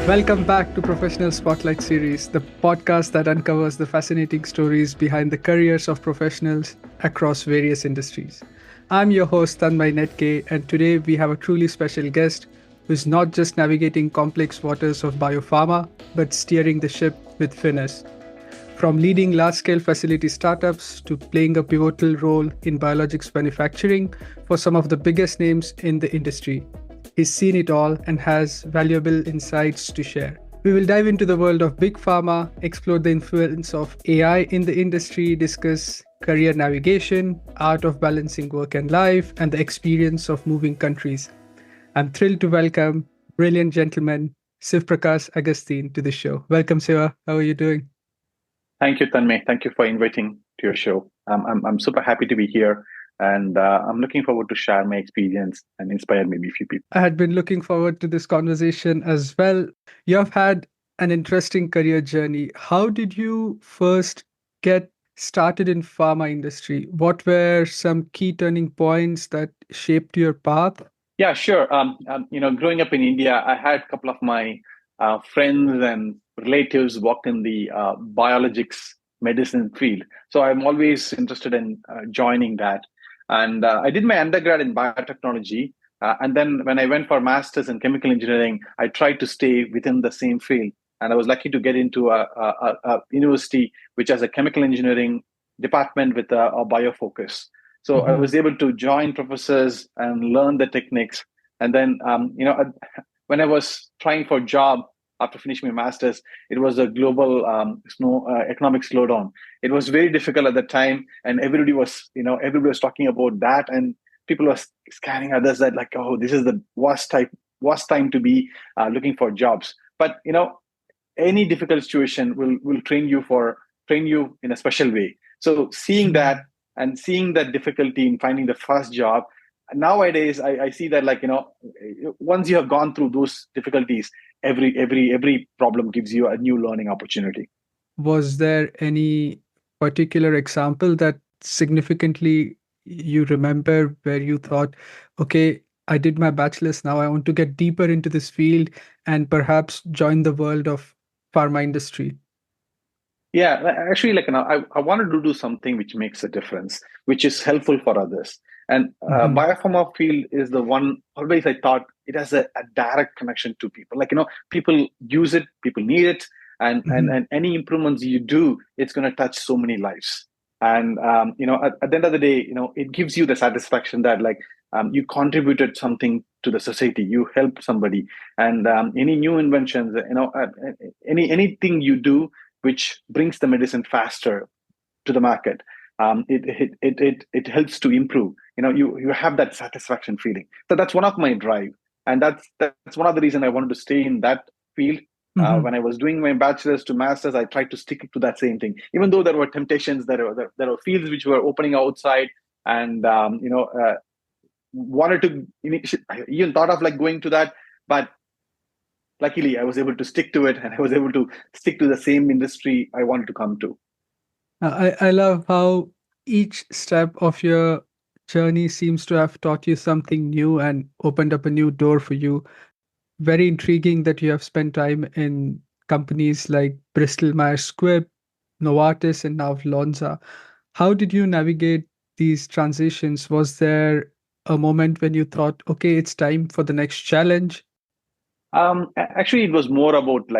Welcome back to Professional Spotlight Series, the podcast that uncovers the fascinating stories behind the careers of professionals across various industries. I'm your host, Tanmay Netke, and today we have a truly special guest who's not just navigating complex waters of biopharma, but steering the ship with finesse. From leading large scale facility startups to playing a pivotal role in biologics manufacturing for some of the biggest names in the industry. He's seen it all and has valuable insights to share. We will dive into the world of big pharma, explore the influence of AI in the industry, discuss career navigation, art of balancing work and life, and the experience of moving countries. I'm thrilled to welcome brilliant gentleman Siva Agastin to the show. Welcome, Siva. How are you doing? Thank you, Tanmay. Thank you for inviting to your show. I'm super happy to be here, and I'm looking forward to share my experience and inspire maybe a few people. I had been looking forward to this conversation as well. You have had an interesting career journey. How did you first get started in pharma industry? What were some key turning points that shaped your path? Yeah, sure. Growing up in India, I had a couple of my friends and relatives worked in the biologics medicine field. So I'm always interested in joining that. And I did my undergrad in biotechnology. And then when I went for master's in chemical engineering, I tried to stay within the same field. And I was lucky to get into a university which has a chemical engineering department with a bio focus. So I was able to join professors and learn the techniques. And then, when I was trying for a job after finishing my master's, it was a global economic slowdown. It was very difficult at the time, and everybody was talking about that, and people were scanning others that like, oh, this is the worst time to be looking for jobs. But any difficult situation will train you in a special way. So seeing that and seeing that difficulty in finding the first job, nowadays I see that once you have gone through those difficulties, every problem gives you a new learning opportunity. Was there any particular example that significantly you remember where you thought, okay, I did my bachelor's, now I want to get deeper into this field and perhaps join the world of pharma industry? Yeah, actually, I wanted to do something which makes a difference, which is helpful for others. And Mhm. biopharma field is the one. Always, I thought it has a direct connection to people. People use it, people need it, and and Mhm. and any improvements you do, it's going to touch so many lives. And at the end of the day, it gives you the satisfaction that you contributed something to the society, you helped somebody, and any new inventions, anything you do which brings the medicine faster to the market. It helps to improve. You have that satisfaction feeling. So that's one of my drive, and that's one of the reason I wanted to stay in that field. Mhm. When I was doing my bachelor's to master's, I tried to stick to that same thing. Even though there were temptations, there were fields which were opening outside, and wanted to even thought of like going to that, but luckily I was able to stick to it, and I was able to stick to the same industry I wanted to come to. I love how each step of your journey seems to have taught you something new and opened up a new door for you. Very intriguing that you have spent time in companies like Bristol Myers Squibb, Novartis, and now Lonza. How did you navigate these transitions? Was there a moment when you thought, okay, it's time for the next challenge? Actually, it was more about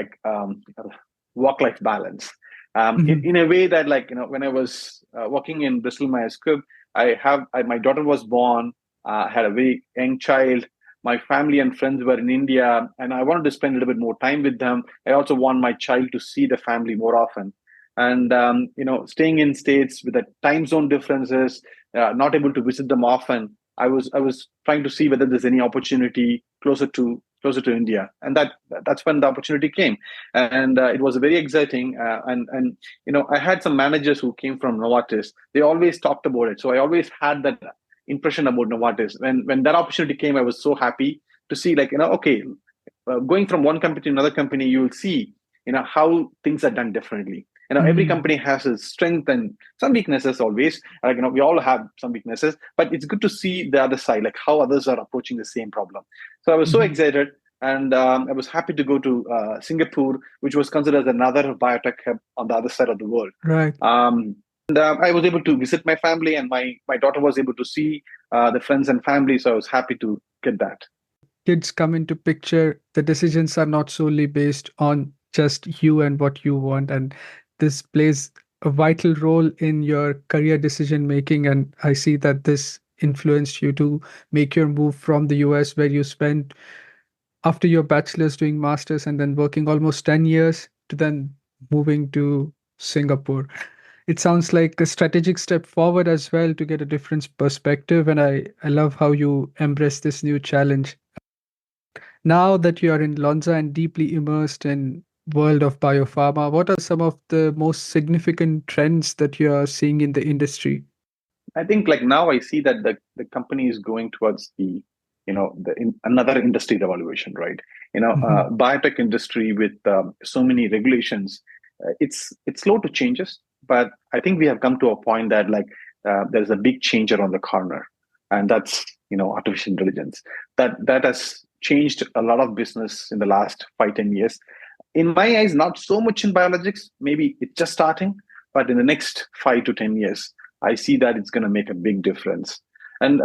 work-life balance. In Mhm. a way that when I was working in Bristol Myers Squibb, my daughter was born. I had a very young child. My family and friends were in India, and I wanted to spend a little bit more time with them. I also want my child to see the family more often. And staying in states with the time zone differences, not able to visit them often. I was trying to see whether there's any opportunity closer to India, and that's when the opportunity came, and it was very exciting. And I had some managers who came from Novartis. They always talked about it, so I always had that impression about Novartis. When that opportunity came, I was so happy to see okay, going from one company to another company, you will see how things are done differently. Every Mhm. company has its strength and some weaknesses always. We all have some weaknesses, but it's good to see the other side, like how others are approaching the same problem. So I was so Mhm. excited. And I was happy to go to Singapore, which was considered as another biotech hub on the other side of the world. Right. I was able to visit my family, and my daughter was able to see the friends and family. So I was happy to get that. Kids come into picture, the decisions are not solely based on just you and what you want. And this plays a vital role in your career decision making. And I see that this influenced you to make your move from the US, where you spent after your bachelor's doing masters and then working almost 10 years to then moving to Singapore. It sounds like a strategic step forward as well to get a different perspective. And I love how you embrace this new challenge. Now that you are in Lonza and deeply immersed in world of biopharma, what are some of the most significant trends that you are seeing in the industry? I think like now I see that the company is going towards another industry revolution, right? Mhm. Biotech industry with so many regulations, it's slow to changes, but I think we have come to a point that like there's a big change around the corner, and that's artificial intelligence. That has changed a lot of business in the last 5-10 years. In my eyes, not so much in biologics. Maybe it's just starting, but in the next 5 to 10 years, I see that it's going to make a big difference. And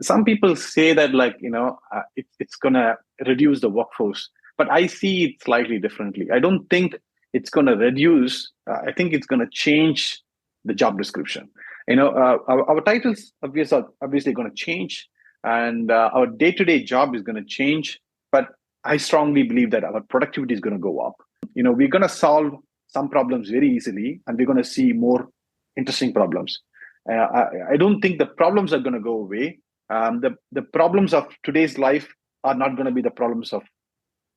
some people say that it's going to reduce the workforce, but I see it slightly differently. I don't think it's going to reduce. I think it's going to change the job description. Our titles obviously going to change, and our day-to-day job is going to change. But I strongly believe that our productivity is going to go up. We're going to solve some problems very easily, and we're going to see more interesting problems. I don't think the problems are going to go away. The problems of today's life are not going to be the problems of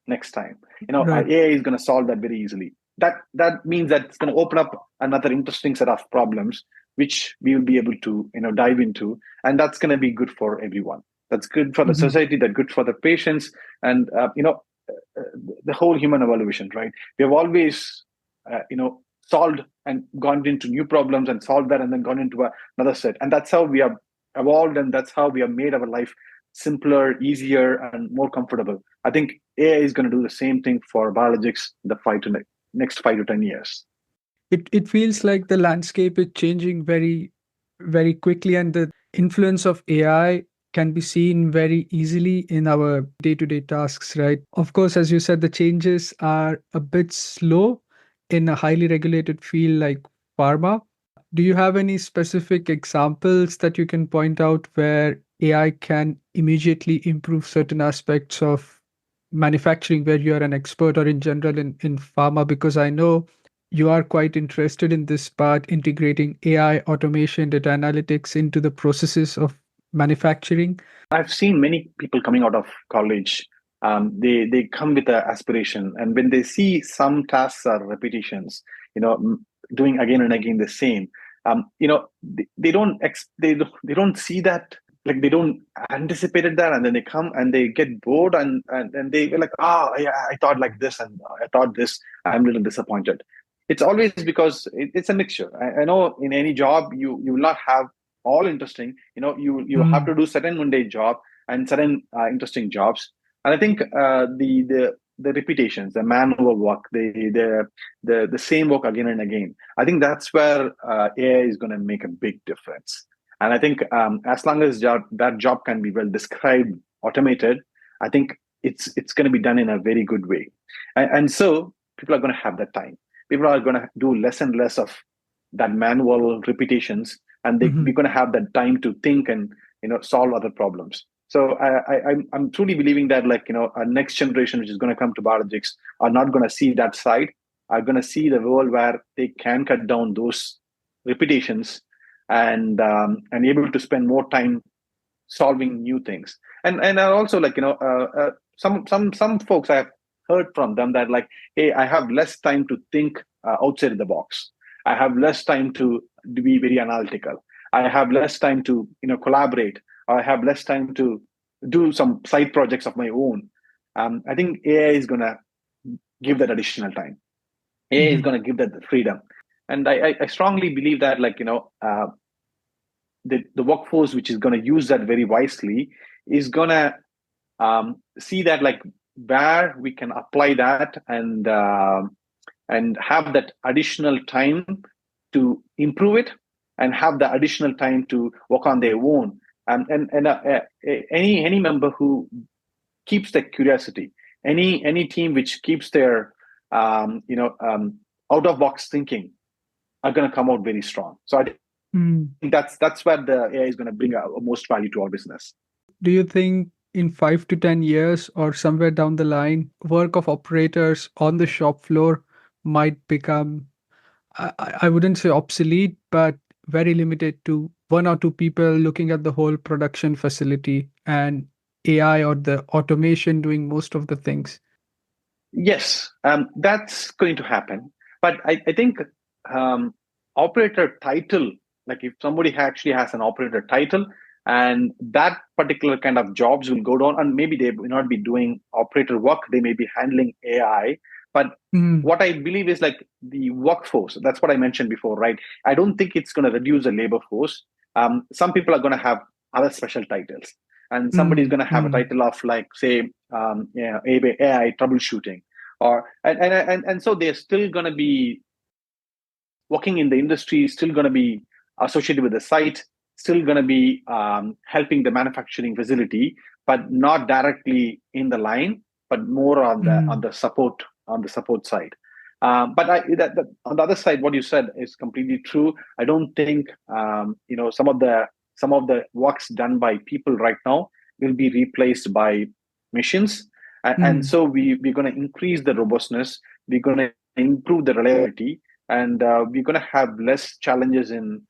next time. Right. AI is going to solve that very easily. That means that it's going to open up another interesting set of problems, which we will be able to dive into, and that's going to be good for everyone. That's good for the Mhm. society. That's good for the patients, and the whole human evolution. Right? We have always solved and gone into new problems and solved that, and then gone into another set, and that's how we have evolved, and that's how we have made our life simpler, easier, and more comfortable. I think AI is going to do the same thing for biologics in the next 5 to 10 years. It feels like the landscape is changing very, very quickly, and the influence of AI can be seen very easily in our day-to-day tasks, right? Of course, as you said, the changes are a bit slow in a highly regulated field like pharma. Do you have any specific examples that you can point out where AI can immediately improve certain aspects of manufacturing where you are an expert, or in general in pharma? Because I know you are quite interested in this part, integrating AI, automation, data analytics into the processes of manufacturing. I've seen many people coming out of college. They come with an aspiration, and when they see some tasks are repetitions, doing again and again the same, they don't they don't see that, like they don't anticipated that, and then they come and they get bored, and they were like, oh yeah, I thought like this, and I thought this. I'm a little disappointed. It's always because it's a mixture. I know in any job you will not have all interesting. You have Mm. to do certain mundane job and certain interesting jobs. And I think the repetitions, the manual work, the same work again and again, I think that's where AI is going to make a big difference. And I think as long as that job can be well described, automated, I think it's going to be done in a very good way. And so people are going to have that time. People are going to do less and less of that manual repetitions, and we're Mhm. going to have that time to think and solve other problems. So I'm truly believing that our next generation, which is going to come to biologics, are not going to see that side. Are going to see the world where they can cut down those repetitions, and able to spend more time solving new things. And I also some folks I have heard from them that like, hey, I have less time to think outside the box. I have less time to be very analytical. I have less time to collaborate. I have less time to do some side projects of my own. I think AI is going to give that additional time. AI is Mhm. going to give that freedom, and I strongly believe that the workforce which is going to use that very wisely is going to see that like where we can apply that and have that additional time to improve it and have the additional time to work on their own. Any member who keeps the curiosity, any team which keeps their out of box thinking are going to come out very strong. So I think that's where the AI is going to bring most value to our business. Do you think in 5 to 10 years or somewhere down the line, work of operators on the shop floor might become, I wouldn't say obsolete, but very limited to one or two people looking at the whole production facility and AI or the automation doing most of the things? Yes, that's going to happen. But I think operator title, like if somebody actually has an operator title, and that particular kind of jobs will go down, and maybe they will not be doing operator work, they may be handling AI. But what I believe is like the workforce, that's what I mentioned before, right? I don't think it's going to reduce the labor force. Some people are going to have other special titles, and somebody's going to have a title of like, say, AI troubleshooting, or and so they're still going to be working in the industry, still going to be associated with the site, still going to be helping the manufacturing facility, but not directly in the line, but more on the support side. But on the other side, what you said is completely true. I don't think some of the works done by people right now will be replaced by machines, and so we're going to increase the robustness. We're going to improve the reliability, and we're going to have less challenges in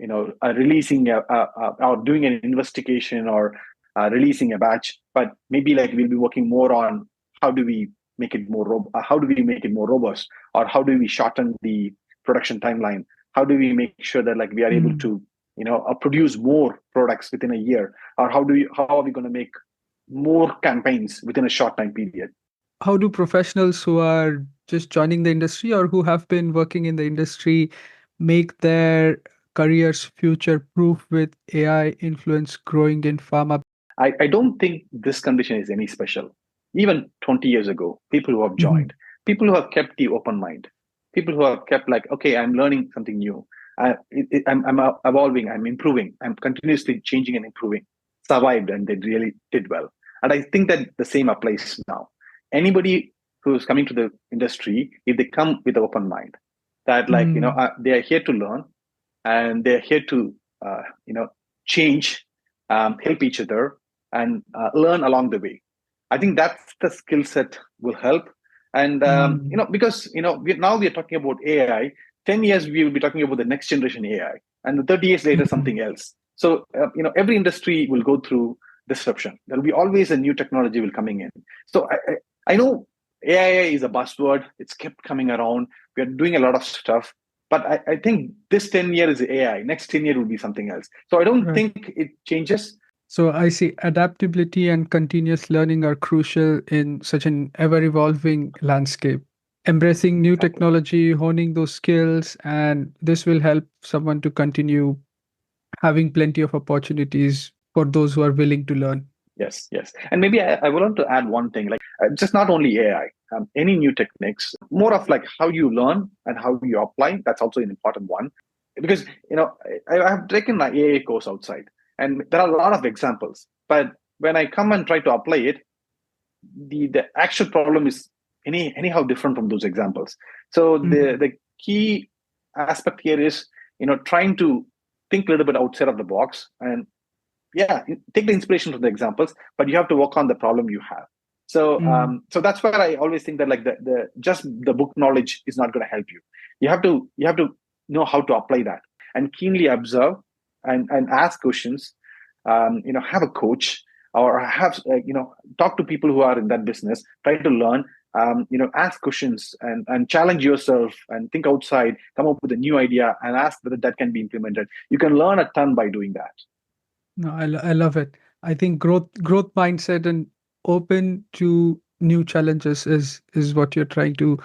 releasing or doing an investigation or releasing a batch. But maybe like we'll be working more on how do we make it more robust, or how do we shorten the production timeline? How do we make sure that like we are able to produce more products within a year, or how are we going to make more campaigns within a short time period? How do professionals who are just joining the industry or who have been working in the industry make their careers future proof with AI influence growing in pharma? I don't think this condition is any special. Even 20 years ago, people who have joined, people who have kept the open mind, people who have kept like, okay, I'm learning something new. I'm evolving, I'm improving, I'm continuously changing and improving, survived, and they really did well. And I think that the same applies now. Anybody who's coming to the industry, if they come with an open mind, that like, they are here to learn, and they're here to, change, help each other, and learn along the way. I think that's the skill set will help. And, because, now we are talking about AI, 10 years, we will be talking about the next generation AI, and 30 years later, something else. So, every industry will go through disruption. There'll be always a new technology will coming in. So I know AI is a buzzword. It's kept coming around. We are doing a lot of stuff. But I think this 10 years is AI. Next 10 years will be something else. So I don't think it changes. So I see adaptability and continuous learning are crucial in such an ever-evolving landscape. Embracing new technology, honing those skills, and this will help someone to continue having plenty of opportunities for those who are willing to learn. Yes. And maybe I want to add one thing, like just not only AI, any new techniques, more of like how you learn and how you apply. That's also an important one. Because, I have taken my AI course outside, and there are a lot of examples. But when I come and try to apply it, the actual problem is anyhow different from those examples. So the key aspect here is, trying to think a little bit outside of the box, and take the inspiration from the examples, but you have to work on the problem you have. So so that's why I always think that like the just the book knowledge is not going to help you. You have to know how to apply that, and keenly observe, and ask questions. Have a coach, or have talk to people who are in that business. Try to learn. Ask questions, and challenge yourself, and think outside. Come up with a new idea and ask whether that can be implemented. You can learn a ton by doing that. No, I love it. I think growth mindset and open to new challenges is what you're trying to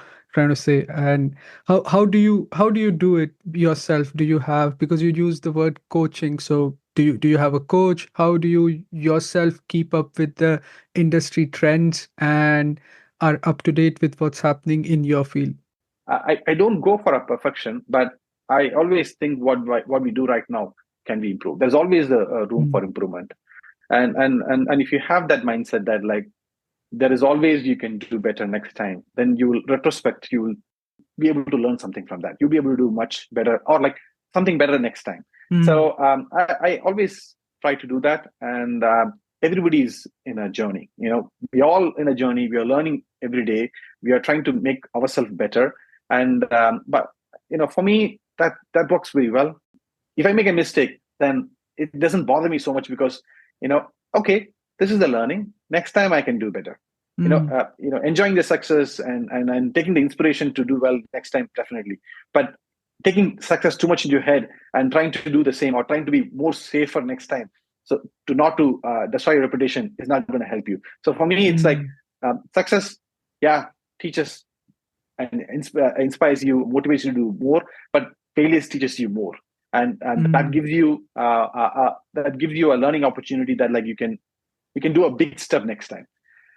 say. And how do you do it yourself? Do you have, because you use the word coaching, so Do you have a coach? How do you yourself keep up with the industry trends and are up to date with what's happening in your field? I don't go for a perfection, but I always think what we do right now can be improved. There's always a room Mm. for improvement, and if you have that mindset that like there is always you can do better next time, then you will retrospect, you will be able to learn something from that. You'll be able to do much better or like something better next time. Mm. So I always try to do that, and everybody's in a journey. We're all in a journey. We are learning every day. We are trying to make ourselves better, and but for me that works very well. If I make a mistake, then it doesn't bother me so much because you know, okay, this is the learning. Next time I can do better. Mm. Enjoying the success and taking the inspiration to do well next time, definitely. But taking success too much into your head and trying to do the same or trying to be more safer next time, so to not to destroy your reputation is not going to help you. So for me, it's like Mm. success, yeah, teaches and inspires you, motivates you to do more, but failures teaches you more, and Mm. that gives you a learning opportunity that like you can do a big step next time.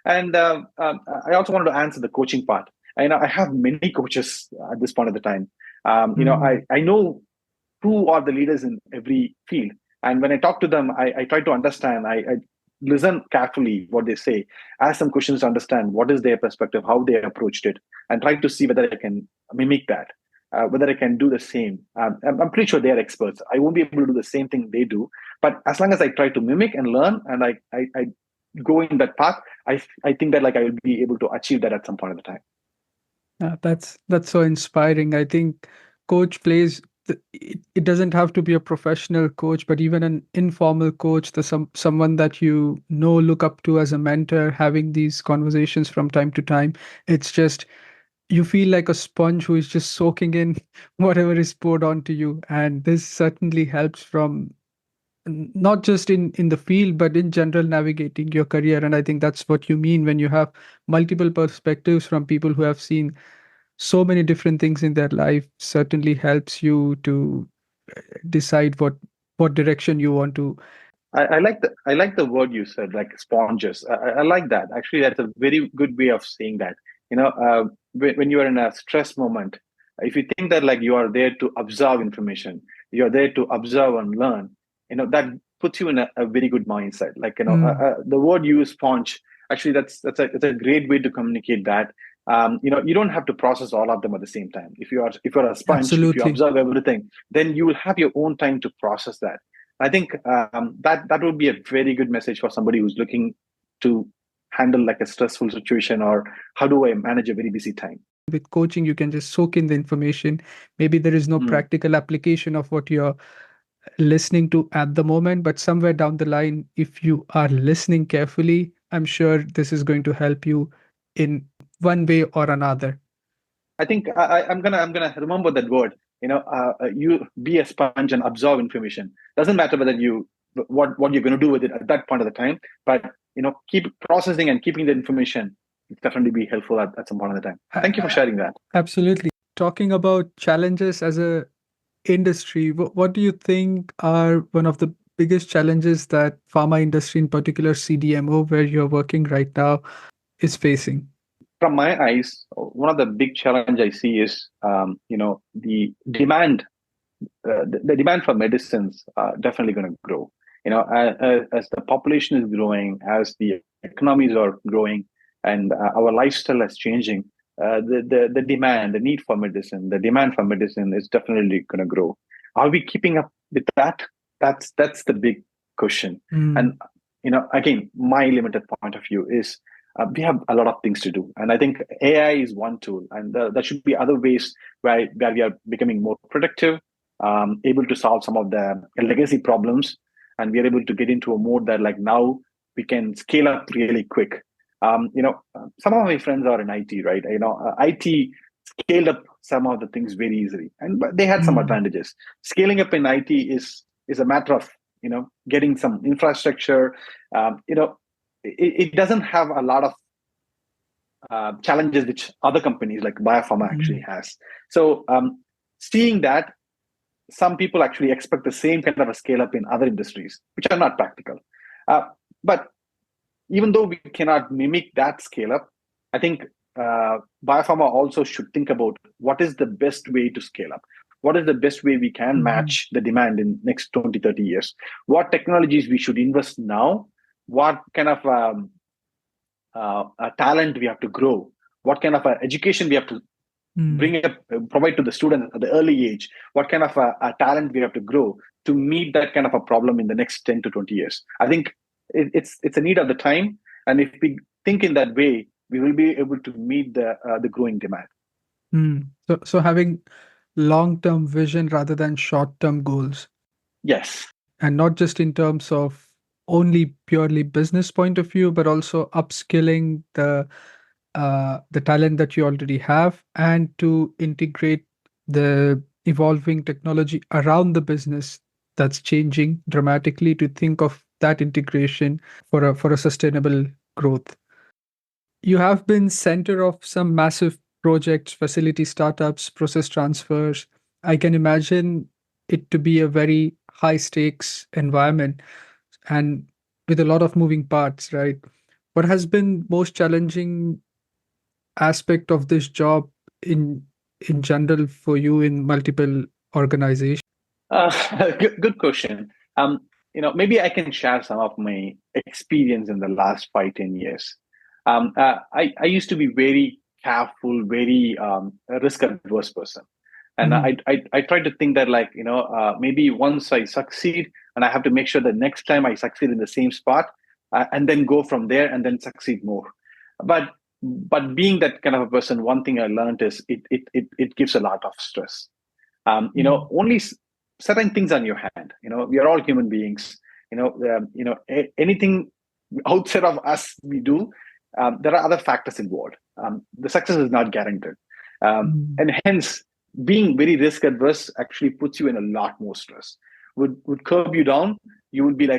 And I also wanted to answer the coaching part. I have many coaches at this point of the time. Mm. I know who are the leaders in every field, and when I talk to them, I try to understand. I listen carefully what they say, ask some questions to understand what is their perspective, how they approached it, and try to see whether I can mimic that, whether I can do the same. I'm pretty sure they are experts. I won't be able to do the same thing they do, but as long as I try to mimic and learn, and I go in that path, I think that like I will be able to achieve that at some point of the time. That's so inspiring. I think coach plays. It doesn't have to be a professional coach, but even an informal coach, someone that look up to as a mentor, having these conversations from time to time. It's just you feel like a sponge who is just soaking in whatever is poured onto you, and this certainly helps from not just in the field but in general navigating your career. And I think that's what you mean when you have multiple perspectives from people who have seen so many different things in their life. Certainly helps you to decide what direction you want to. I like the word you said, like sponges. I like that. Actually, that's a very good way of saying that. When you are in a stress moment, if you think that like you are there to observe information, you are there to observe and learn. That puts you in a very good mindset. Like Mm. the word you use, sponge. Actually, that's a great way to communicate that. You don't have to process all of them at the same time. If you're a sponge, if you Absolutely. observe everything, then you will have your own time to process that. I think that would be a very good message for somebody who's looking to handle like a stressful situation, or how do I manage a very busy time. With coaching, you can just soak in the information. Maybe there is no Mm. practical application of what you're listening to at the moment, but somewhere down the line, if you are listening carefully, I'm sure this is going to help you in one way or another. I think I'm gonna remember that word. You be a sponge and absorb information. Doesn't matter whether you what you're going to do with it at that point of the time, but keep processing and keeping the information. It's definitely be helpful at some point of the time. A- Thank you for a- sharing that. Absolutely. Talking about challenges as a industry, what do you think are one of the biggest challenges that pharma industry, in particular CDMO, where you're working right now, is facing? From my eyes, one of the big challenge I see is the demand. The demand for medicines definitely going to grow. As the population is growing, as the economies are growing, and our lifestyle is changing, the demand, the need for medicine, the demand for medicine is definitely going to grow. Are we keeping up with that? That's the big question. Mm. And again, my limited point of view is we have a lot of things to do, and I think AI is one tool, and there should be other ways where we are becoming more productive, able to solve some of the legacy problems, and we are able to get into a mode that like now we can scale up really quick. Some of my friends are in IT, right? IT scaled up some of the things very easily, and but they had some Mm. advantages. Scaling up in IT is a matter of getting some infrastructure. It doesn't have a lot of challenges which other companies like biopharma actually Mm. has. So seeing that, some people actually expect the same kind of a scale up in other industries, which are not practical. But even though we cannot mimic that scale up, I think biopharma also should think about what is the best way to scale up. What is the best way we can match the demand in next 20, 30 years? What technologies we should invest now? What kind of talent we have to grow? What kind of education we have to bring up, provide to the students at the early age? What kind of a talent we have to grow to meet that kind of a problem in the next 10 to 20 years? I think it's a need of the time. And if we think in that way, we will be able to meet the growing demand. So having long-term vision rather than short-term goals. Yes. And not just in terms of only purely business point of view, but also upskilling the talent that you already have, and to integrate the evolving technology around the business that's changing dramatically, to think of that integration for a sustainable growth. You have been center of some massive projects, facility startups, process transfers. I can imagine it to be a very high stakes environment and with a lot of moving parts, right? What has been most challenging aspect of this job in general for you in multiple organizations? Good question. Maybe I can share some of my experience in the last 5, 10 years. I used to be very careful, very risk adverse person. And I try to think that maybe once I succeed, and I have to make sure that next time I succeed in the same spot, and then go from there and then succeed more. But being that kind of a person, one thing I learned is it gives a lot of stress. Only certain things on your hand. We are all human beings. Anything outside of us we do, there are other factors involved. The success is not guaranteed, and hence being very risk adverse actually puts you in a lot more stress. Would curb you down. You would be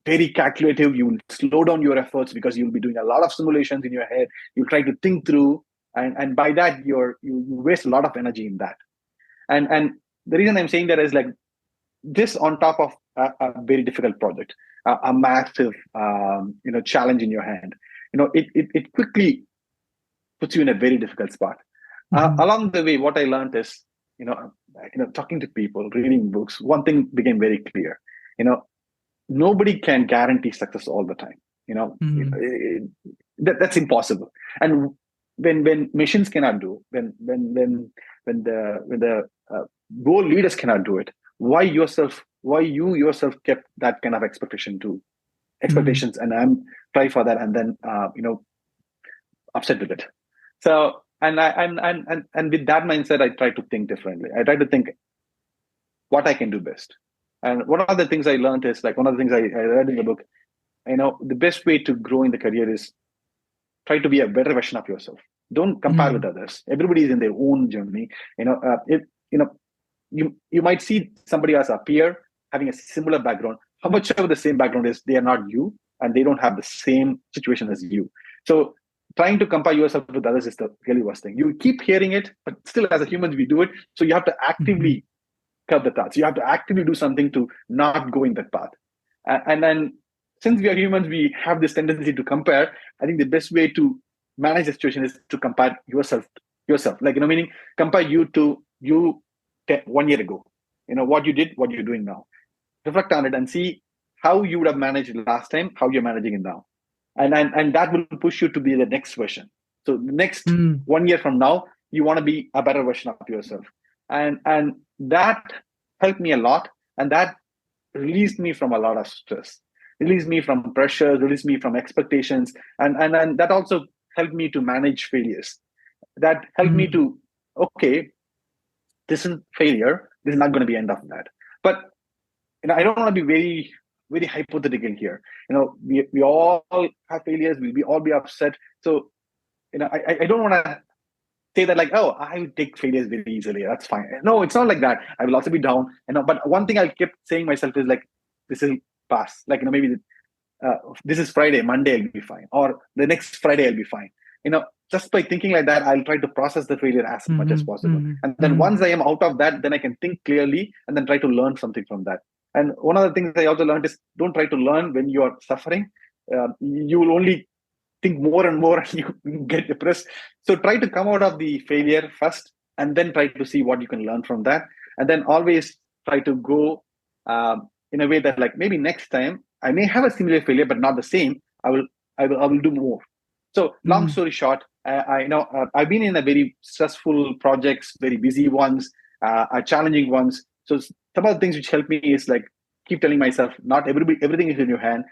very calculative. You will slow down your efforts because you'll be doing a lot of simulations in your head. You'll try to think through, and by that you waste a lot of energy in that. And the reason I'm saying that is this on top of a very difficult project, a massive challenge in your hand. It quickly puts you in a very difficult spot. Along the way, what I learned is talking to people, reading books. One thing became very clear. Nobody can guarantee success all the time. That's impossible. And when machines cannot do, when the goal leaders cannot do it, why you yourself kept that kind of expectations, and I'm try for that, and then upset with it. So and with that mindset, I try to think differently. I try to think what I can do best. And one of the things I learned is one of the things I read in the book. The best way to grow in the career is try to be a better version of yourself. Don't compare with others. Everybody is in their own journey. You might see somebody as a peer having a similar background. How much of the same background is, they are not you, and they don't have the same situation as you. So trying to compare yourself with others is the really worst thing. You keep hearing it, but still as a human, we do it. So you have to actively curb the thoughts. You have to actively do something to not go in that path. And then since we are humans, we have this tendency to compare. I think the best way to manage the situation is to compare yourself. Meaning compare you to you 1 year ago. What you did, what you're doing now. Reflect on it and see how you would have managed last time, how you're managing it now. And that will push you to be the next version. So the next 1 year from now, you want to be a better version of yourself. And that helped me a lot. And that released me from a lot of stress, released me from pressure, released me from expectations. And that also helped me to manage failures. That helped me to, okay, this is failure. This is not going to be end of that. But I don't want to be very, very hypothetical here. We all have failures. We'll all be upset. So, I don't want to say that I would take failures very easily. That's fine. No, it's not like that. I will also be down. But one thing I kept saying myself is this will pass. Maybe this is Friday, Monday I'll be fine, or the next Friday I'll be fine. just by thinking like that, I'll try to process the failure as much as possible. And then once I am out of that, then I can think clearly and then try to learn something from that. And one of the things I also learned is don't try to learn when you are suffering. You will only think more and more and you get depressed. So try to come out of the failure first and then try to see what you can learn from that. And then always try to go in a way that like maybe next time I may have a similar failure, but not the same. I will do more. So long story short, I know I've been in a very stressful projects, very busy ones, challenging ones. So some of the things which help me is like keep telling myself, not everything is in your hand.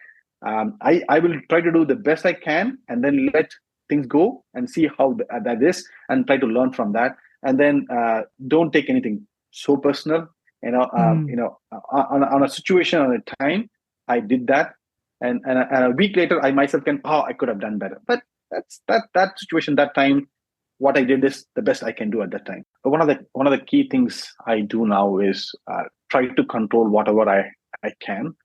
I will try to do the best I can, and then let things go and see how that is, and try to learn from that. And then don't take anything so personal. On a situation, on a time, I did that, and a week later, I myself I could have done better. But that's that situation, that time, what I did is the best I can do at that time. But one of the key things I do now is try to control whatever I can.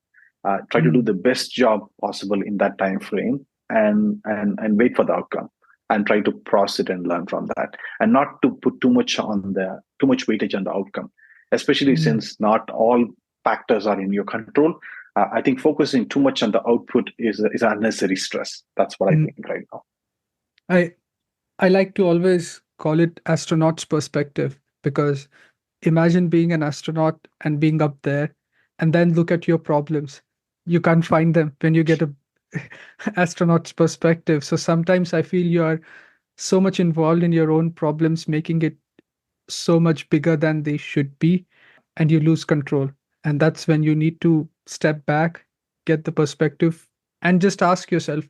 Try to do the best job possible in that time frame, and wait for the outcome, and try to process it and learn from that, and not to put too much weightage on the outcome, especially since not all factors are in your control. I think focusing too much on the output is unnecessary stress. That's what I think right now. I like to always call it astronaut's perspective, because imagine being an astronaut and being up there and then look at your problems. You can't find them when you get a astronaut's perspective. So sometimes I feel you are so much involved in your own problems, making it so much bigger than they should be, and you lose control. And that's when you need to step back, get the perspective, and just ask yourself,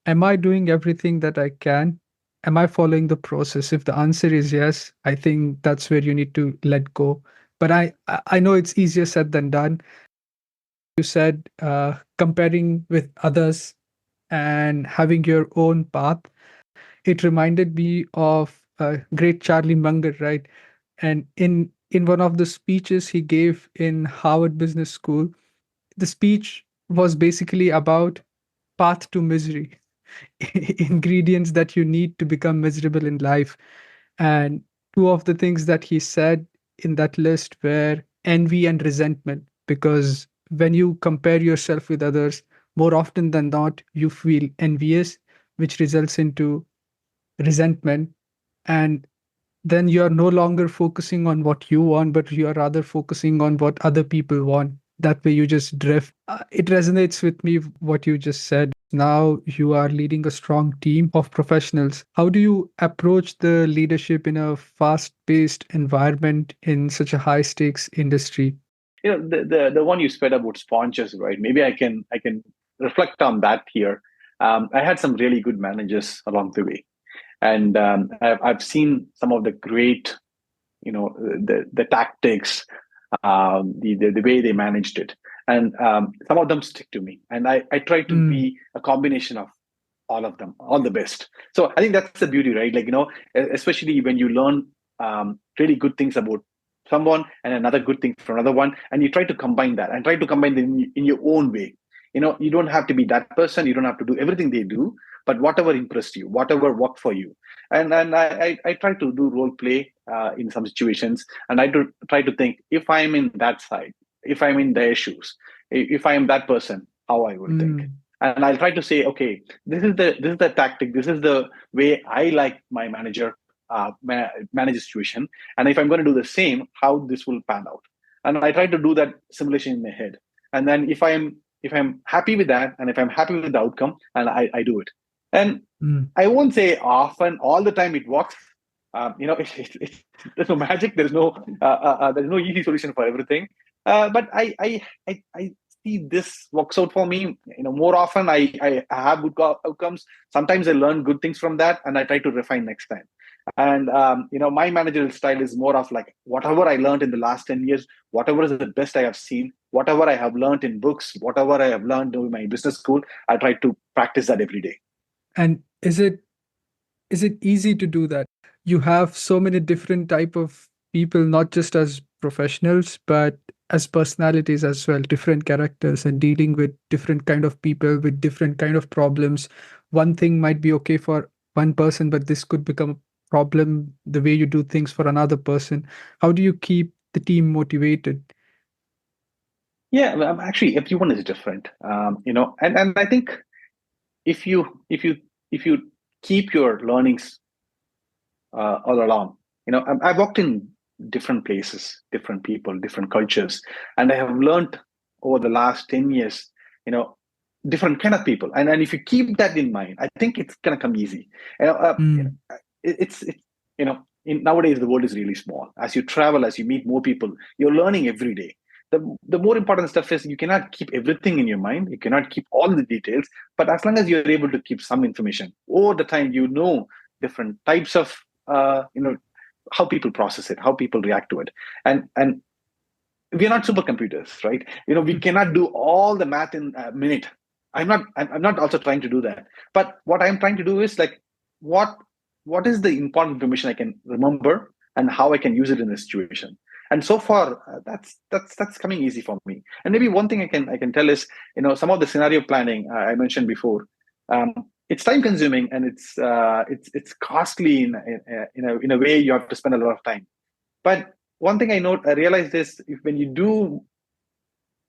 am I doing everything that I can? Am I following the process? If the answer is yes, I think that's where you need to let go. But I know it's easier said than done. You said comparing with others and having your own path. It reminded me of great Charlie Munger, right? And in one of the speeches he gave in Harvard Business School, the speech was basically about path to misery, ingredients that you need to become miserable in life. And two of the things that he said in that list were envy and resentment, because when you compare yourself with others, more often than not, you feel envious, which results into resentment. And then you're no longer focusing on what you want, but you are rather focusing on what other people want. That way you just drift. It resonates with me what you just said. Now you are leading a strong team of professionals. How do you approach the leadership in a fast paced environment in such a high stakes industry? The one you said about sponsors, right? Maybe I can reflect on that here. I had some really good managers along the way, and I've seen some of the great, the tactics, the way they managed it, and some of them stick to me, and I try to be a combination of all of them, all the best. So I think that's the beauty, right? Like, especially when you learn really good things about someone and another good thing from another one, and you try to combine that and try to combine them in your own way. You don't have to be that person, you don't have to do everything they do, but whatever impressed you, whatever worked for you. And I try to do role play in some situations, and I do try to think, if I'm in that side, if I'm in their shoes, if I am that person, how I would think. And I'll try to say, okay, this is the tactic, this is the way I like my manager manage a situation, and if I'm going to do the same, how this will pan out. And I try to do that simulation in my head, and then if I'm happy with that, and if I'm happy with the outcome, and I do it. And I won't say often, all the time it works. There's no magic. There's no easy solution for everything. But I see this works out for me. More often I have good outcomes. Sometimes I learn good things from that, and I try to refine next time. And my managerial style is more of like, whatever I learned in the last 10 years, whatever is the best I have seen, whatever I have learned in books, whatever I have learned in my business school, I try to practice that every day. And is it easy to do that? You have so many different type of people, not just as professionals, but as personalities as well, different characters, and dealing with different kind of people with different kind of problems. One thing might be okay for one person, but this could become a problem the way you do things for another person. How do you keep the team motivated? Yeah, well, actually, everyone is different. And I think if you if you if you keep your learnings all along. I've worked in different places, different people, different cultures, and I have learned over the last 10 years, you know, different kind of people. And if you keep that in mind, I think it's gonna come easy. Mm, It's nowadays the world is really small. As you travel, as you meet more people, you're learning every day. The more important stuff is you cannot keep everything in your mind. You cannot keep all the details, but as long as you're able to keep some information over the time, different types of how people process it, how people react to it, and we are not supercomputers, right? We cannot do all the math in a minute. I'm not also trying to do that, but what I'm trying to do is like what what is the important information I can remember and how I can use it in a situation. And so far, that's coming easy for me. And maybe one thing I can tell is, some of the scenario planning I mentioned before. um, it's time consuming, and it's costly in a way you have to spend a lot of time. But one thing I realized is, when you do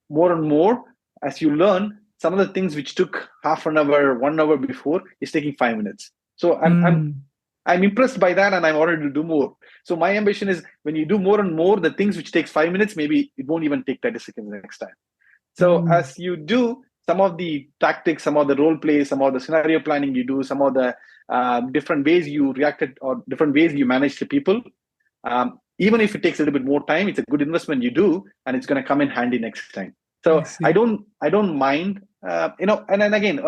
more and more, as you learn, some of the things which took half an hour, 1 hour before is taking 5 minutes. So mm, I'm impressed by that, and I'm ordered to do more. So my ambition is, when you do more and more, the things which takes 5 minutes, maybe it won't even take 30 seconds next time. So mm. as you do some of the tactics, some of the role play, some of the scenario planning you do, some of the different ways you reacted or different ways you manage the people, even if it takes a little bit more time, it's a good investment you do, and it's going to come in handy next time. I So I see. don't I don't mind, and then again,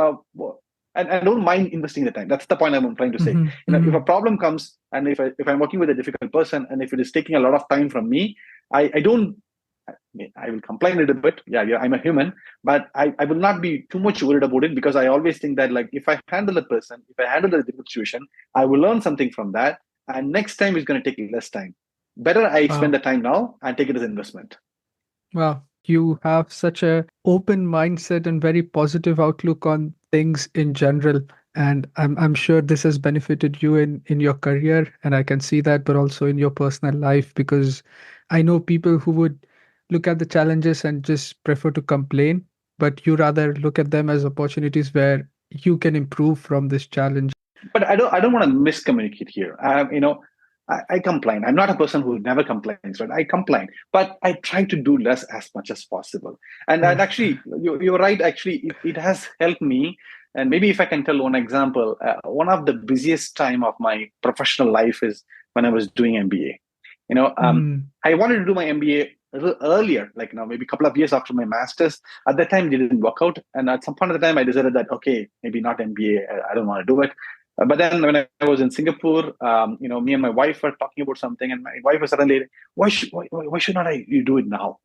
and I don't mind investing the time. That's the point I'm trying to say. Hmm, If hmm. a problem comes, and if I'm working with a difficult person, and if it is taking a lot of time from me, I don't. I will complain a little bit. Yeah, yeah, I'm a human, but I will not be too much worried about it, because I always think that, like, if I handle a person, if I handle a difficult situation, I will learn something from that, and next time is going to take less time. Better I spend Wow. the time now and take it as investment. Wow. You have such a open mindset and very positive outlook on things in general. And I'm sure this has benefited you in your career, and I can see that, but also in your personal life, because I know people who would look at the challenges and just prefer to complain, but you rather look at them as opportunities where you can improve from this challenge. But I don't want to miscommunicate here. I complain. I'm not a person who never complains, right? I complain, but I try to do less as much as possible. And Oh. actually, you're right. Actually, it has helped me. And maybe if I can tell one example, one of the busiest time of my professional life is when I was doing MBA. Mm, I wanted to do my MBA a little earlier, like, maybe a couple of years after my master's. At that time, it didn't work out, and at some point of the time, I decided that, okay, maybe not MBA. I don't want to do it. But then when I was in Singapore, me and my wife were talking about something, and my wife was suddenly, why should not you do it now?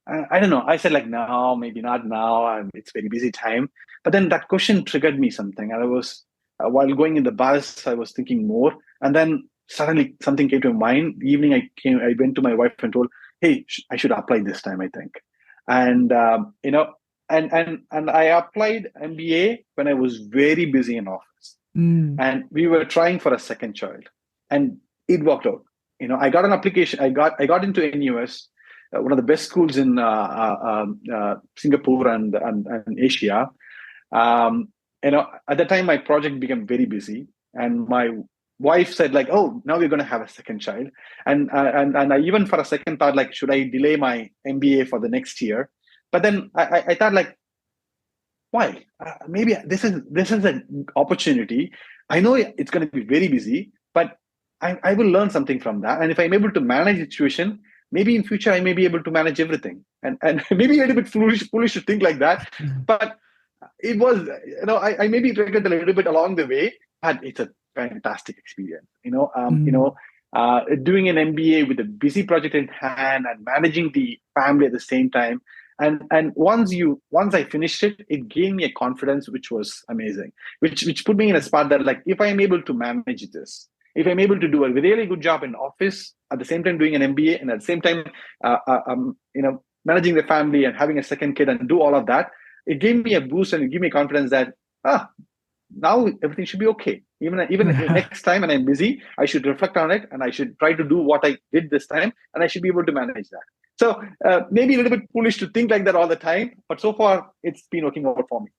I don't know. I said, like, no, maybe not now. It's very busy time. But then that question triggered me something. And I was, while going in the bus, I was thinking more. And then suddenly something came to my mind. The evening I went to my wife and told, hey, I should apply this time, I think. And, and I applied MBA when I was very busy in office. mm, And we were trying for a second child, and it worked out. I got an application. I got into NUS, one of the best schools in Singapore and Asia. At the time, my project became very busy, and my wife said, like, oh, now we're going to have a second child. And I even for a second thought, like, should I delay my MBA for the next year? But then I thought, like, why? Maybe this is an opportunity. I know it's going to be very busy, but I will learn something from that. And if I'm able to manage the situation, maybe in future I may be able to manage everything. And maybe a little bit foolish to think like that, mm, but it was, I maybe regret a little bit along the way, but it's a fantastic experience. mm. Doing an MBA with a busy project in hand and managing the family at the same time, and once I finished it, it gave me a confidence which was amazing, which put me in a spot that, like, if I am able to manage this, if I'm able to do a really good job in office at the same time doing an MBA, and at the same time managing the family and having a second kid and do all of that, it gave me a boost, and it gave me confidence that, ah, now everything should be okay. Even next time when I'm busy, I should reflect on it and I should try to do what I did this time, and I should be able to manage that. So maybe a little bit foolish to think like that all the time, but so far it's been working out for me.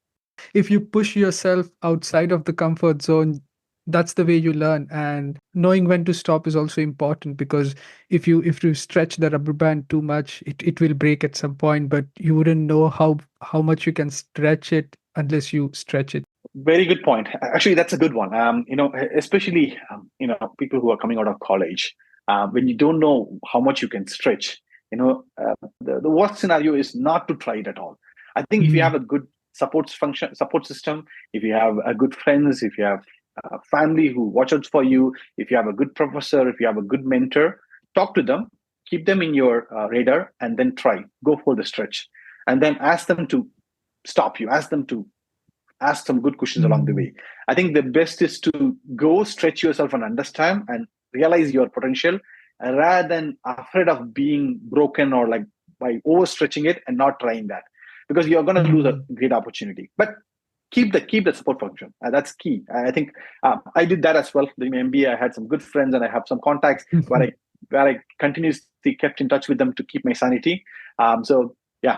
If you push yourself outside of the comfort zone, that's the way you learn. And knowing when to stop is also important, because if you stretch the rubber band too much, it will break at some point, but you wouldn't know how much you can stretch it unless you stretch it. Very good point. Actually, that's a good one. Especially people who are coming out of college, when you don't know how much you can stretch. The worst scenario is not to try it at all. I think if you have a good support system, if you have a good friends, if you have family who watch out for you, if you have a good professor, if you have a good mentor, talk to them, keep them in your radar, and then go for the stretch, and then ask them to stop you, ask some good questions along the way. I think the best is to go stretch yourself and understand and realize your potential, rather than afraid of being broken or like by overstretching it and not trying that, because you're going to lose a great opportunity. But keep the support function. That's key. I think I did that as well. During my MBA, I had some good friends and I have some contacts where I continuously kept in touch with them to keep my sanity. So yeah.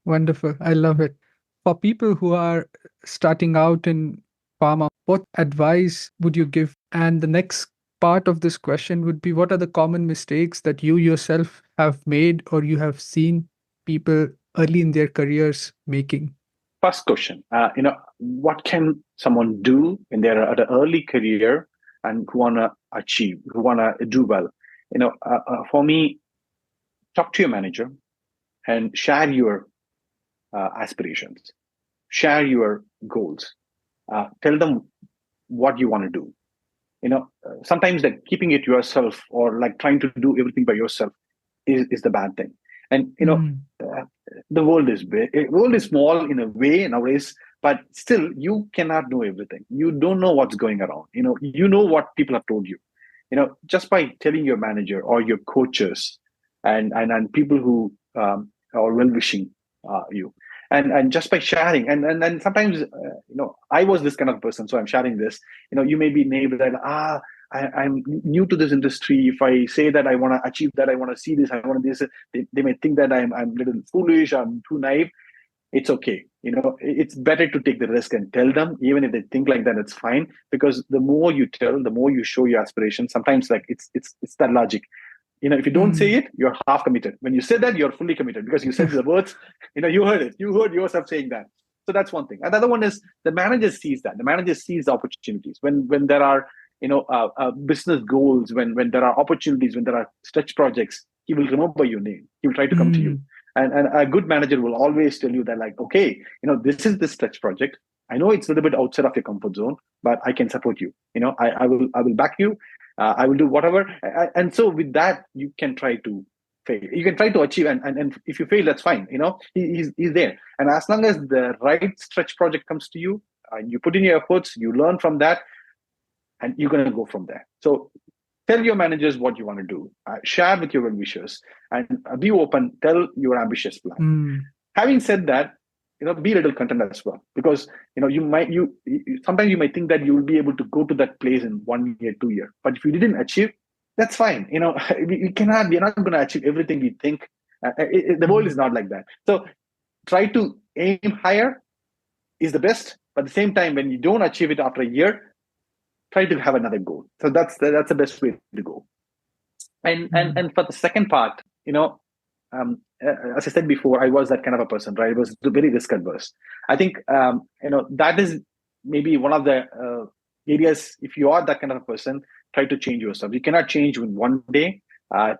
Wonderful. I love it. For people who are starting out in pharma, what advice would you give? And the next part of this question would be, what are the common mistakes that you yourself have made or you have seen people early in their careers making? First question, what can someone do when they're at an early career and who want to do well? For me, talk to your manager and share your aspirations, share your goals, tell them what you want to do. Sometimes that keeping it yourself or like trying to do everything by yourself is the bad thing. And the world is big. The world is small in a way nowadays, but still you cannot know everything. You don't know what's going around. You know what people have told you. Just by telling your manager or your coaches and people who are well wishing you, and just by sharing, and then sometimes I was this kind of person, so I'm sharing this. You may be naive that I'm new to this industry. If I say that I want to achieve that, I want to see this, I want to this, they may think that I'm a little foolish, I'm too naive. It's okay. It's better to take the risk and tell them, even if they think like that, it's fine. Because the more you tell, the more you show your aspirations. Sometimes like it's that logic. If you don't say it, you're half committed. When you say that, you're fully committed because you said the words, you heard it. You heard yourself saying that. So that's one thing. And the other one is the manager sees that. The manager sees the opportunities. When there are, business goals, when there are opportunities, when there are stretch projects, he will remember your name. He will try to come to you. And a good manager will always tell you that, like, okay, this is this stretch project. I know it's a little bit outside of your comfort zone, but I can support you. I will back you. I will do whatever. And so with that, you can try to fail. You can try to achieve. And if you fail, that's fine. He's there. And as long as the right stretch project comes to you, and you put in your efforts, you learn from that, and you're going to go from there. So tell your managers what you want to do. Share with your well-wishers and be open. Tell your ambitious plan. Having said that, be a little content as well, because sometimes you might think that you will be able to go to that place in 1 year, 2 years. But if you didn't achieve, that's fine. We're not going to achieve everything we think. The world is not like that. So try to aim higher is the best. But at the same time, when you don't achieve it after a year, try to have another goal. So that's the best way to go. And for the second part, as I said before, I was that kind of a person, right? I was very risk adverse. I think that is maybe one of the areas. If you are that kind of a person, try to change yourself. You cannot change in one day.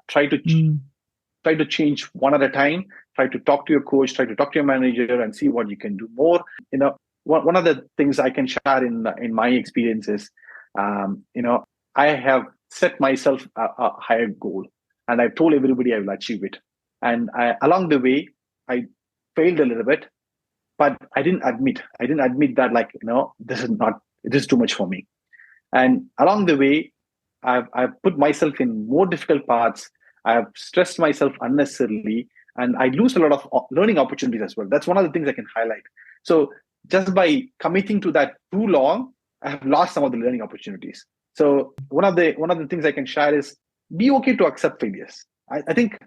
Try to change one at a time. Try to talk to your coach. Try to talk to your manager and see what you can do more. One of the things I can share in my experiences. I have set myself a higher goal, and I've told everybody I will achieve it. And along the way, I failed a little bit, but I didn't admit that, like, this is too much for me. And along the way, I've put myself in more difficult parts. I have stressed myself unnecessarily, and I lose a lot of learning opportunities as well. That's one of the things I can highlight. So just by committing to that too long, I have lost some of the learning opportunities. So one of the things I can share is be okay to accept failures. I think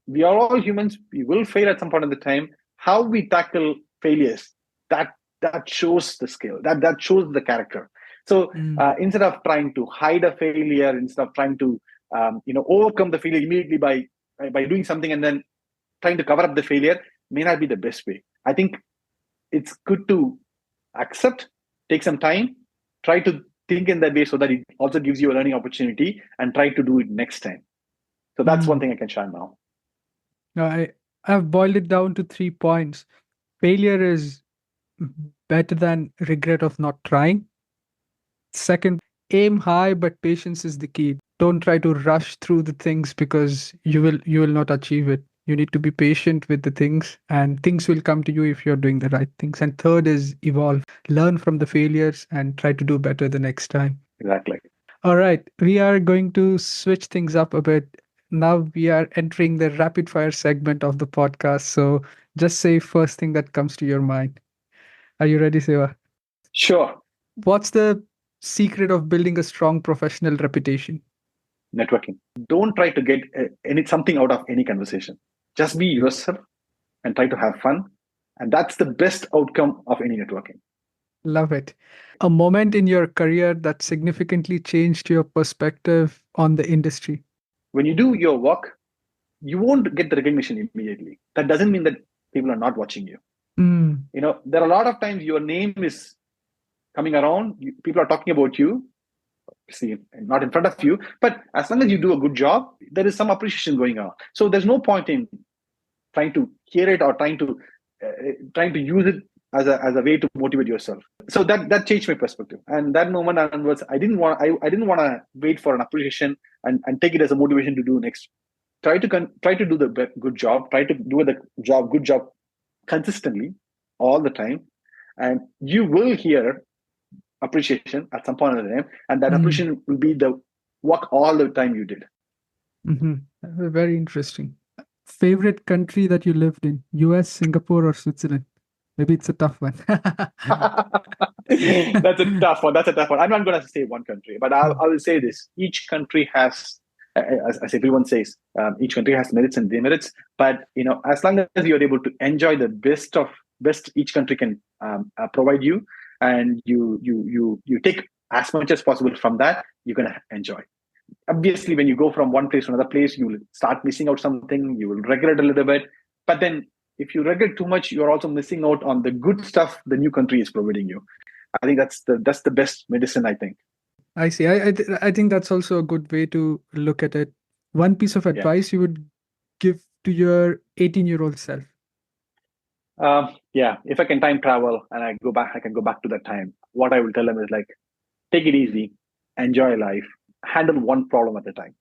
we are all humans. We will fail at some point in the time. How we tackle failures, that shows the skill. That shows the character. So instead of trying to hide a failure, instead of trying to overcome the failure immediately by doing something and then trying to cover up the failure, may not be the best way. I think it's good to accept, take some time, try to think in that way so that it also gives you a learning opportunity and try to do it next time. So that's one thing I can share now. I've boiled it down to 3 points. Failure is better than regret of not trying. Second, aim high, but patience is the key. Don't try to rush through the things because you will not achieve it. You need to be patient with the things, and things will come to you if you're doing the right things. And third is evolve, learn from the failures, and try to do better the next time. Exactly. All right, we are going to switch things up a bit. Now we are entering the rapid fire segment of the podcast. So just say first thing that comes to your mind. Are you ready, Siva? Sure. What's the secret of building a strong professional reputation? Networking. Don't try to get something out of any conversation. Just be yourself and try to have fun. And that's the best outcome of any networking. Love it. A moment in your career that significantly changed your perspective on the industry. When you do your work, you won't get the recognition immediately. That doesn't mean that people are not watching you. There are a lot of times your name is coming around, people are talking about you, see, not in front of you, but as long as you do a good job, there is some appreciation going on. So there's no point in trying to hear it or trying to use it as a way to motivate yourself. So that changed my perspective. And that moment onwards, I didn't want to wait for an appreciation and take it as a motivation to do next. Try to do the good job. Try to do the good job consistently all the time, and you will hear appreciation at some point in the time, and that appreciation will be the work all the time you did. Very interesting. Favorite country that you lived in? US, Singapore, or Switzerland? Maybe it's a tough one. That's a tough one. I'm not going to say one country, but I will say this. Each country has, as everyone says, each country has merits and demerits. But as long as you're able to enjoy the best each country can provide you, and you take as much as possible from that, you're going to enjoy. Obviously, when you go from one place to another place, you will start missing out something. You will regret a little bit. But then if you regret too much, you're also missing out on the good stuff the new country is providing you. I think that's the best medicine, I think. I see. I think that's also a good way to look at it. One piece of advice you would give to your 18-year-old self? If I can time travel and I can go back to that time. What I will tell them is take it easy, enjoy life, handle one problem at a time.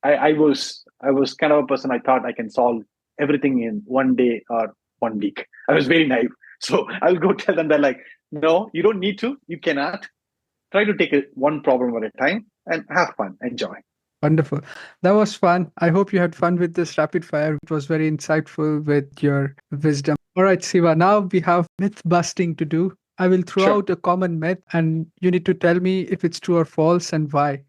I was kind of a person, I thought I can solve everything in one day or 1 week. I was very naive. So I'll go tell them that no, you don't need to, you cannot. Try to take one problem at a time and have fun, enjoy. Wonderful. That was fun. I hope you had fun with this rapid fire. It was very insightful with your wisdom. All right, Siva, now we have myth busting to do. I will throw out a common myth and you need to tell me if it's true or false and why.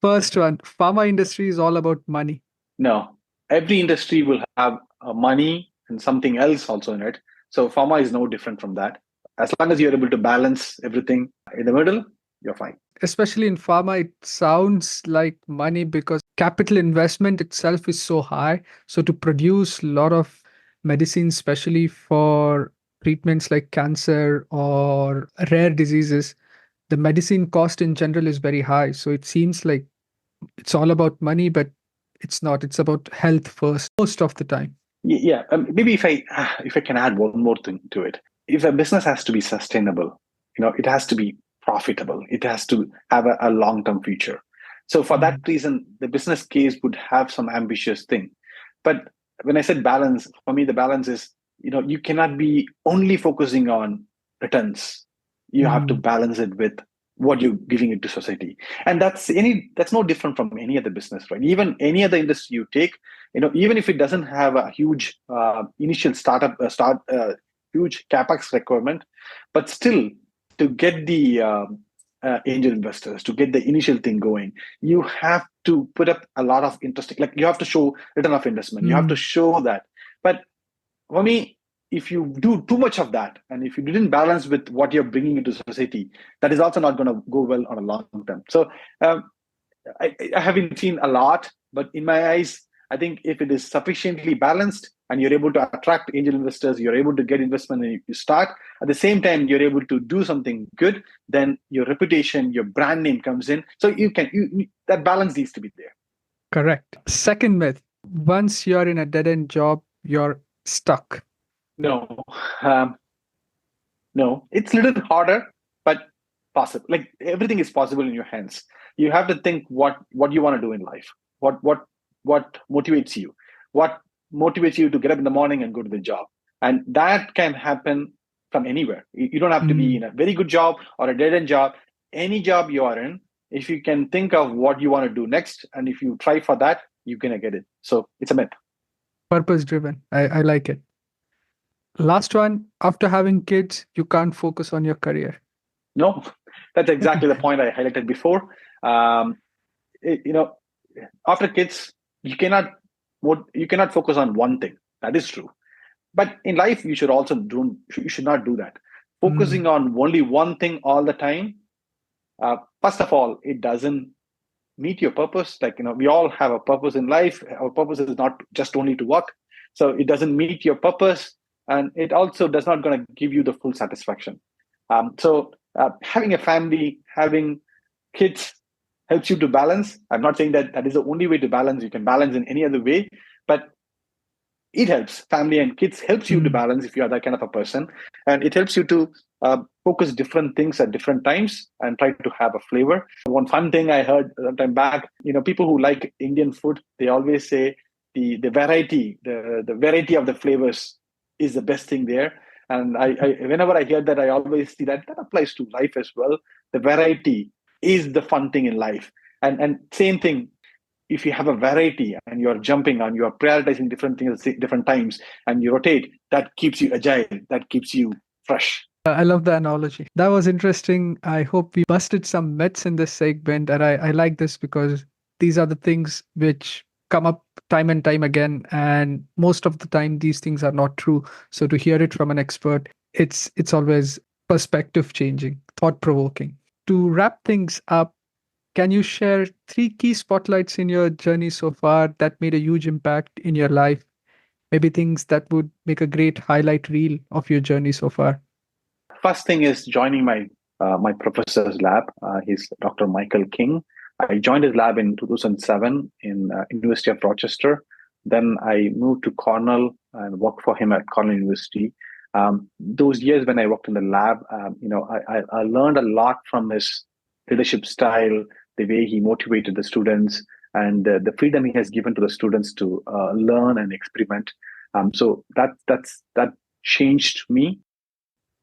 First one, pharma industry is all about money. No, every industry will have money and something else also in it. So pharma is no different from that. As long as you're able to balance everything in the middle, you're fine. Especially in pharma, it sounds like money because capital investment itself is so high. So to produce a lot of medicines, especially for treatments like cancer or rare diseases, the medicine cost in general is very high. So it seems like it's all about money, but it's not. It's about health first, most of the time. Yeah, maybe if I can add one more thing to it. If a business has to be sustainable, it has to be profitable. It has to have a long-term future. So for that reason, the business case would have some ambitious thing. But when I said balance, for me, the balance is, you cannot be only focusing on returns. You have to balance it with what you're giving it to society. And that's no different from any other business, right? Even any other industry you take, even if it doesn't have a huge initial huge capex requirement, but still to get the angel investors, to get the initial thing going, you have to put up a lot of interesting, like you have to show return of investment. You have to show that. But for me, if you do too much of that, and if you didn't balance with what you're bringing into society, that is also not going to go well on a long term. So I haven't seen a lot, but in my eyes, I think if it is sufficiently balanced and you're able to attract angel investors, you're able to get investment and you start, at the same time, you're able to do something good, then your reputation, your brand name comes in. So that balance needs to be there. Correct. Second myth, once you're in a dead-end job, you're stuck. No, no, it's a little harder, but possible. Like everything is possible in your hands. You have to think what you want to do in life. What motivates you? What motivates you to get up in the morning and go to the job? And that can happen from anywhere. You don't have to be in a very good job or a dead-end job. Any job you are in, if you can think of what you want to do next, and if you try for that, you're going to get it. So it's a myth. Purpose-driven. I like it. Last one, after having kids, you can't focus on your career. No, that's exactly the point I highlighted before. After kids, you cannot focus on one thing. That is true. But in life, you should not do that. Focusing on only one thing all the time, first of all, it doesn't meet your purpose. Like, we all have a purpose in life. Our purpose is not just only to work. So it doesn't meet your purpose. And it also does not going to give you the full satisfaction. So having a family, having kids helps you to balance. I'm not saying that is the only way to balance. You can balance in any other way, but it helps. Family and kids helps you to balance if you are that kind of a person. And it helps you to focus different things at different times and try to have a flavor. One fun thing I heard some time back, people who like Indian food, they always say the variety of the flavors is the best thing there. And I whenever I hear that, I always see that applies to life as well. The variety is the fun thing in life. And same thing, if you have a variety and you're jumping on, you're prioritizing different things at different times and you rotate, that keeps you agile, that keeps you fresh. I love the analogy. That was interesting. I hope we busted some myths in this segment. And I like this because these are the things which come up time and time again. And most of the time, these things are not true. So to hear it from an expert, it's always perspective changing, thought provoking. To wrap things up, can you share 3 key spotlights in your journey so far that made a huge impact in your life? Maybe things that would make a great highlight reel of your journey so far. First thing is joining my professor's lab. He's Dr. Michael King. I joined his lab in 2007 in University of Rochester. Then I moved to Cornell and worked for him at Cornell University. Those years when I worked in the lab, I learned a lot from his leadership style, the way he motivated the students, and the freedom he has given to the students to learn and experiment. So that changed me.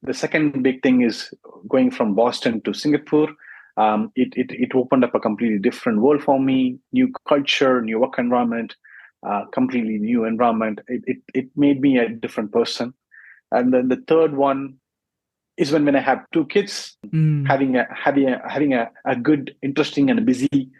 The second big thing is going from Boston to Singapore. It opened up a completely different world for me, new culture, new work environment, completely new environment. It made me a different person. And then the third one is when I have 2 kids, having a good, interesting, and busy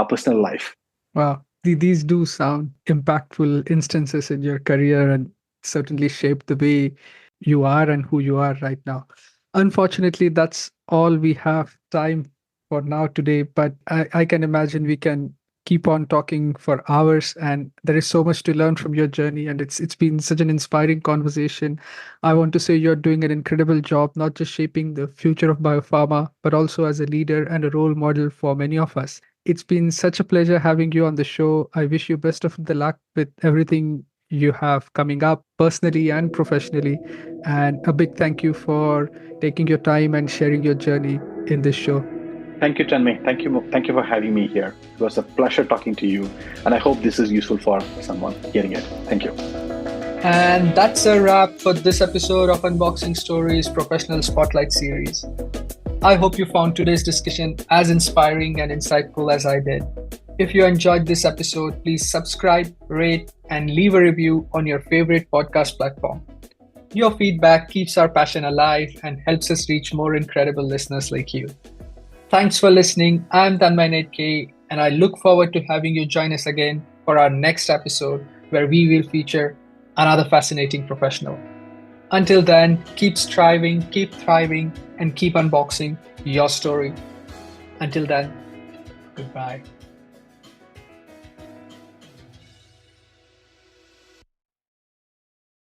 personal life. Wow, these do sound impactful instances in your career and certainly shape the way you are and who you are right now. Unfortunately, that's all we have time for now today, but I can imagine we can keep on talking for hours, and there is so much to learn from your journey, and it's been such an inspiring conversation. I want to say you're doing an incredible job, not just shaping the future of biopharma, but also as a leader and a role model for many of us. It's been such a pleasure having you on the show. I wish you best of the luck with everything you have coming up personally and professionally, and a big thank you for taking your time and sharing your journey in this show. Thank you, Tanmay. Thank you for having me here. It was a pleasure talking to you, and I hope this is useful for someone hearing it. Thank you. And that's a wrap for this episode of Unboxing Stories Professional Spotlight Series. I hope you found today's discussion as inspiring and insightful as I did. If you enjoyed this episode, please subscribe, rate, and leave a review on your favorite podcast platform. Your feedback keeps our passion alive and helps us reach more incredible listeners like you. Thanks for listening. I'm Tanmay Netke, and I look forward to having you join us again for our next episode where we will feature another fascinating professional. Until then, keep striving, keep thriving, and keep unboxing your story. Until then, goodbye.